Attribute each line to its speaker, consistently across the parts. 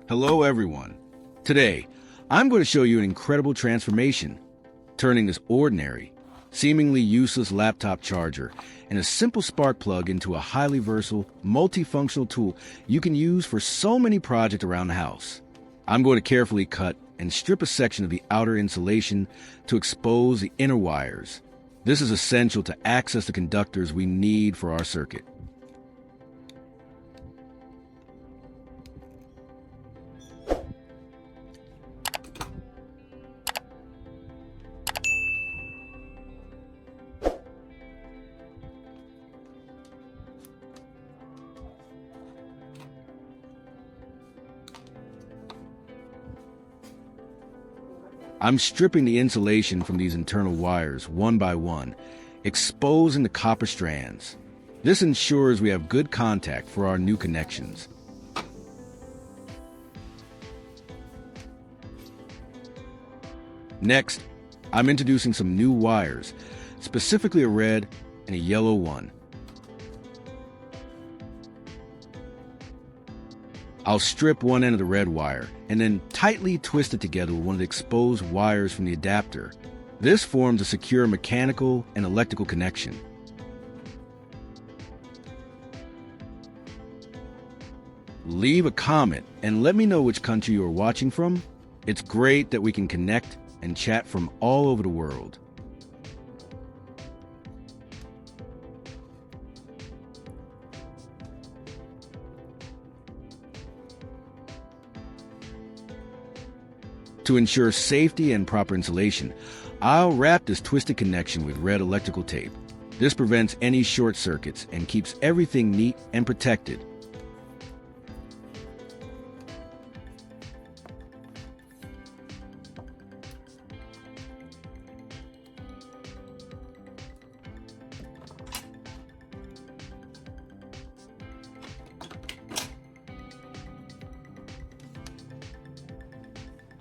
Speaker 1: Hello everyone. Today, I'm going to show you an incredible transformation, turning this ordinary, seemingly useless laptop charger and a simple spark plug into a highly versatile, multifunctional tool you can use for so many projects around the house. I'm going to carefully cut and strip a section of the outer insulation to expose the inner wires. This is essential to access the conductors we need for our circuit. I'm stripping the insulation from these internal wires one by one, exposing the copper strands. This ensures we have good contact for our new connections. Next, I'm introducing some new wires, specifically a red and a yellow one. I'll strip one end of the red wire and then tightly twist it together with one of the exposed wires from the adapter. This forms a secure mechanical and electrical connection. Leave a comment and let me know which country you are watching from. It's great that we can connect and chat from all over the world. To ensure safety and proper insulation, I'll wrap this twisted connection with red electrical tape. This prevents any short circuits and keeps everything neat and protected.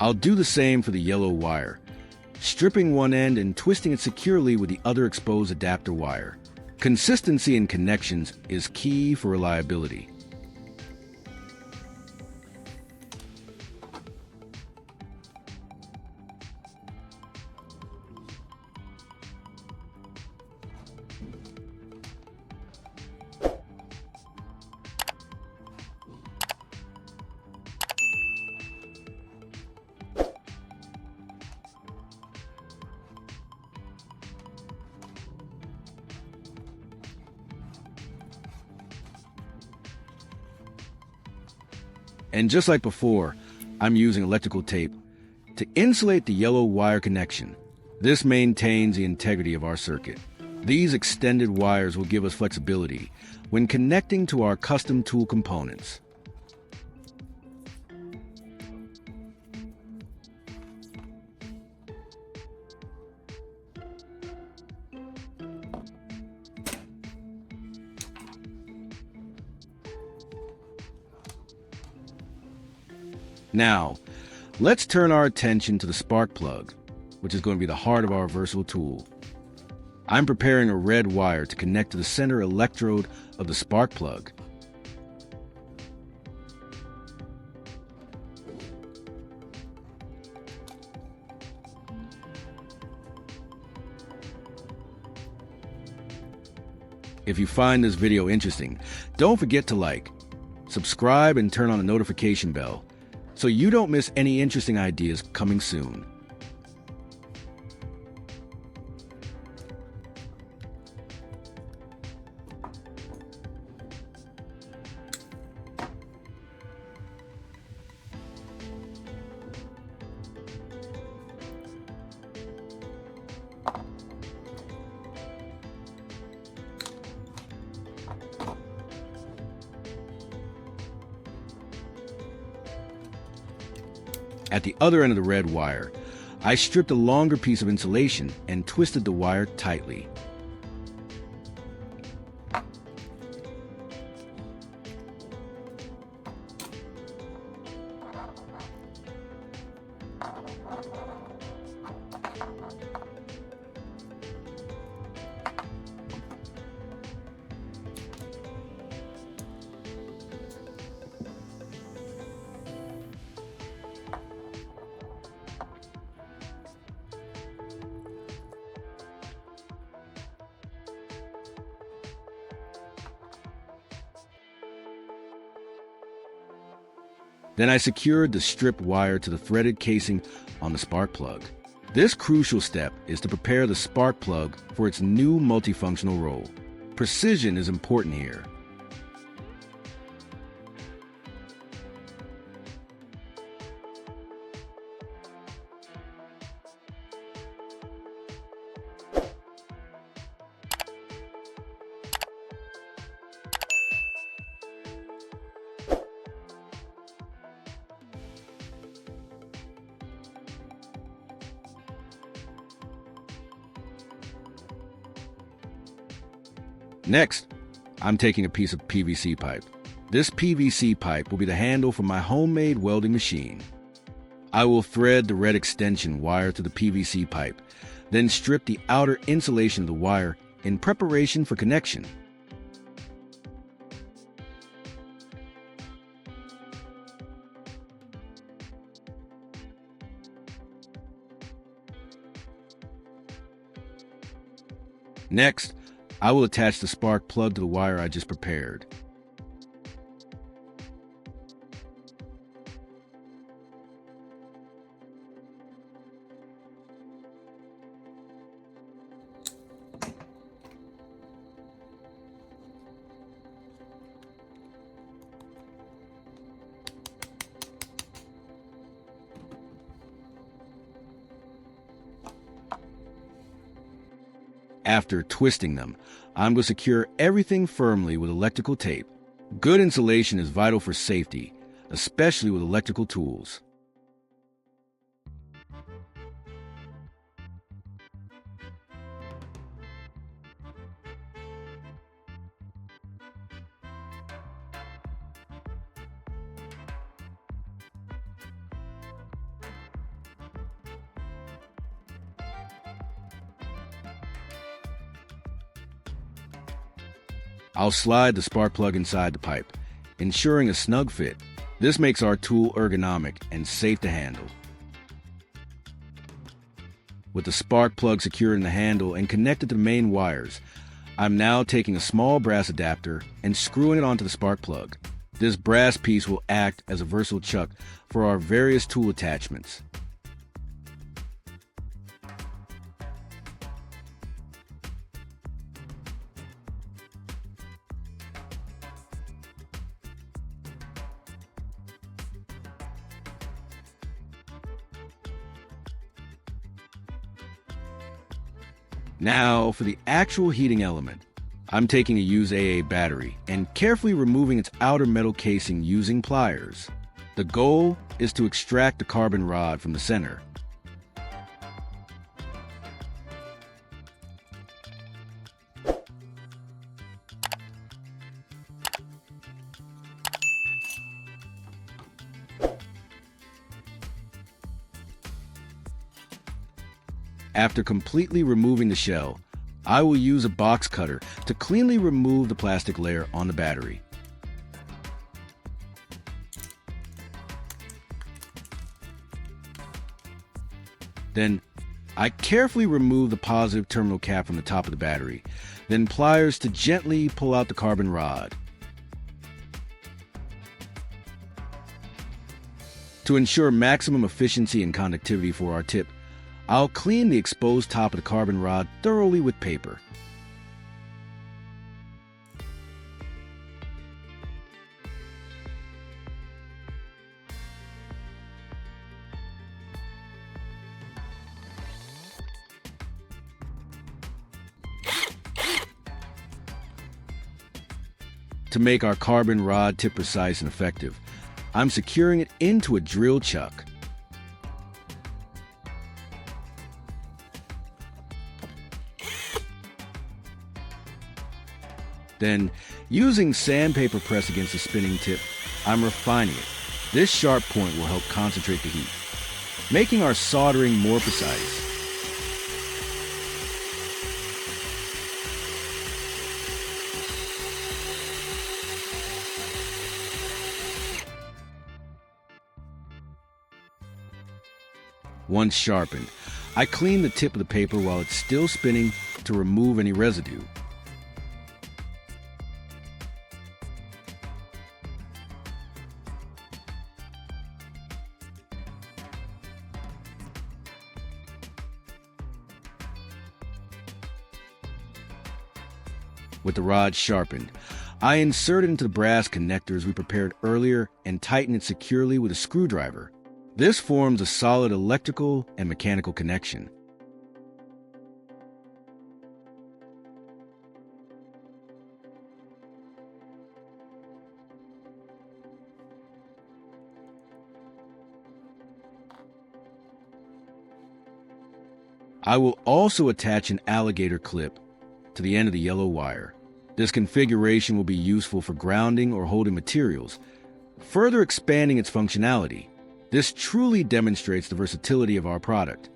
Speaker 1: I'll do the same for the yellow wire, stripping one end and twisting it securely with the other exposed adapter wire. Consistency in connections is key for reliability. And just like before, I'm using electrical tape to insulate the yellow wire connection. This maintains the integrity of our circuit. These extended wires will give us flexibility when connecting to our custom tool components. Now, let's turn our attention to the spark plug, which is going to be the heart of our versatile tool. I'm preparing a red wire to connect to the center electrode of the spark plug. If you find this video interesting, don't forget to like, subscribe, and turn on the notification bell so you don't miss any interesting ideas coming soon. At the other end of the red wire, I stripped a longer piece of insulation and twisted the wire tightly. Then I secured the stripped wire to the threaded casing on the spark plug. This crucial step is to prepare the spark plug for its new multifunctional role. Precision is important here. Next, I'm taking a piece of PVC pipe. This PVC pipe will be the handle for my homemade welding machine. I will thread the red extension wire to the PVC pipe, then strip the outer insulation of the wire in preparation for connection. Next, I will attach the spark plug to the wire I just prepared. After twisting them, I'm going to secure everything firmly with electrical tape. Good insulation is vital for safety, especially with electrical tools. I'll slide the spark plug inside the pipe, ensuring a snug fit. This makes our tool ergonomic and safe to handle. With the spark plug secured in the handle and connected to the main wires, I'm now taking a small brass adapter and screwing it onto the spark plug. This brass piece will act as a versatile chuck for our various tool attachments. Now, for the actual heating element, I'm taking a used AA battery and carefully removing its outer metal casing using pliers. The goal is to extract the carbon rod from the center. After completely removing the shell, I will use a box cutter to cleanly remove the plastic layer on the battery. Then, I carefully remove the positive terminal cap from the top of the battery, then pliers to gently pull out the carbon rod. To ensure maximum efficiency and conductivity for our tip, I'll clean the exposed top of the carbon rod thoroughly with paper. To make our carbon rod tip precise and effective, I'm securing it into a drill chuck. Then, using sandpaper press against the spinning tip, I'm refining it. This sharp point will help concentrate the heat, making our soldering more precise. Once sharpened, I clean the tip of the paper while it's still spinning to remove any residue. With the rod sharpened, I insert it into the brass connectors we prepared earlier and tighten it securely with a screwdriver. This forms a solid electrical and mechanical connection. I will also attach an alligator clip to the end of the yellow wire. This configuration will be useful for grounding or holding materials, further expanding its functionality. This truly demonstrates the versatility of our product.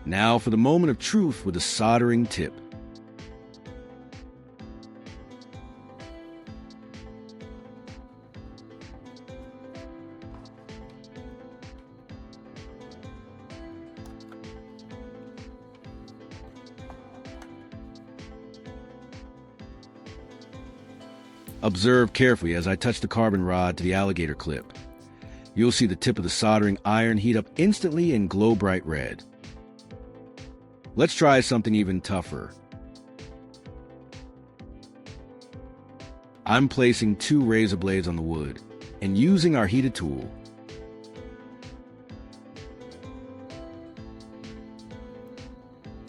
Speaker 1: Now for the moment of truth with a soldering tip. Observe carefully as I touch the carbon rod to the alligator clip. You'll see the tip of the soldering iron heat up instantly and glow bright red. Let's try something even tougher. I'm placing 2 razor blades on the wood and using our heated tool.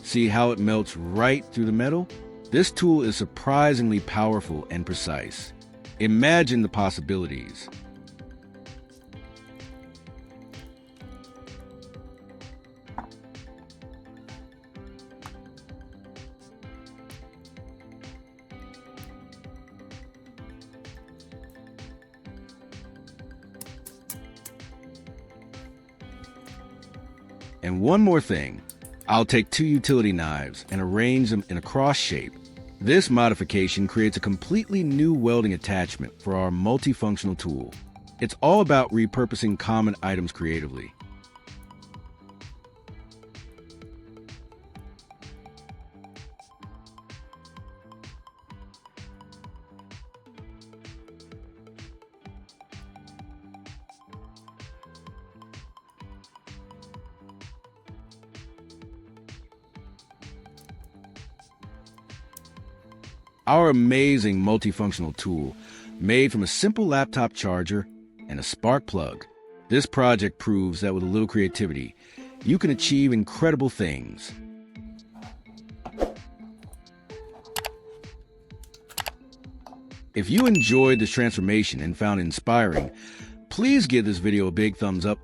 Speaker 1: See how it melts right through the metal? This tool is surprisingly powerful and precise. Imagine the possibilities. And one more thing, I'll take 2 utility knives and arrange them in a cross shape. This modification creates a completely new welding attachment for our multifunctional tool. It's all about repurposing common items creatively. Our amazing multifunctional tool, made from a simple laptop charger and a spark plug. This project proves that with a little creativity, you can achieve incredible things. If you enjoyed this transformation and found it inspiring, please give this video a big thumbs up,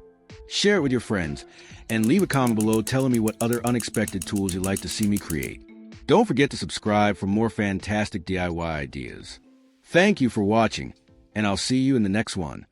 Speaker 1: share it with your friends, and leave a comment below telling me what other unexpected tools you'd like to see me create. Don't forget to subscribe for more fantastic DIY ideas. Thank you for watching, and I'll see you in the next one.